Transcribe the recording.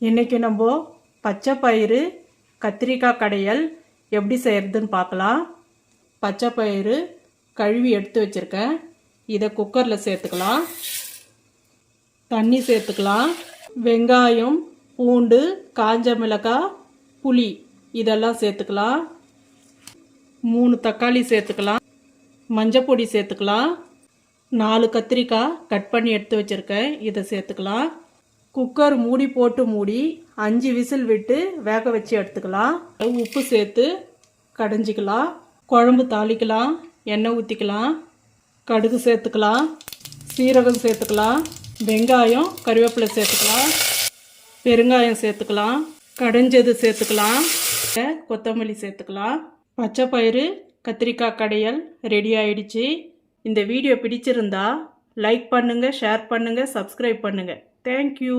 இன்றைக்கி நம்ம பச்சை பயிறு கத்திரிக்காய் கடையல் எப்படி செய்கிறதுன்னு பார்க்கலாம். பச்சை பயிறு கழுவி எடுத்து வச்சுருக்கேன். இதை குக்கரில் சேர்த்துக்கலாம். தண்ணி சேர்த்துக்கலாம். வெங்காயம், பூண்டு, காஞ்ச மிளகாய், புளி இதெல்லாம் சேர்த்துக்கலாம். 3 தக்காளி சேர்த்துக்கலாம். மஞ்சள் பொடி சேர்த்துக்கலாம். 4 கத்திரிக்காய் கட் பண்ணி எடுத்து வச்சுருக்கேன். இதை சேர்த்துக்கலாம். குக்கர் மூடி போட்டு மூடி 5 விசில் விட்டு வேக வச்சு எடுத்துக்கலாம். உப்பு சேர்த்து கடைஞ்சிக்கலாம். குழம்பு தாளிக்கலாம். எண்ணெய் ஊற்றிக்கலாம். கடுகு சேர்த்துக்கலாம். சீரகம் சேர்த்துக்கலாம். வெங்காயம், கறிவேப்பிலை சேர்த்துக்கலாம். பெருங்காயம் சேர்த்துக்கலாம். கடைஞ்சது சேர்த்துக்கலாம். கொத்தமல்லி சேர்த்துக்கலாம். பச்சை பயிறு கத்திரிக்காய் கடையல் ரெடி ஆயிடுச்சு. இந்த வீடியோ பிடிச்சிருந்தா லைக் பண்ணுங்கள், ஷேர் பண்ணுங்கள், சப்ஸ்கிரைப் பண்ணுங்கள். Thank you.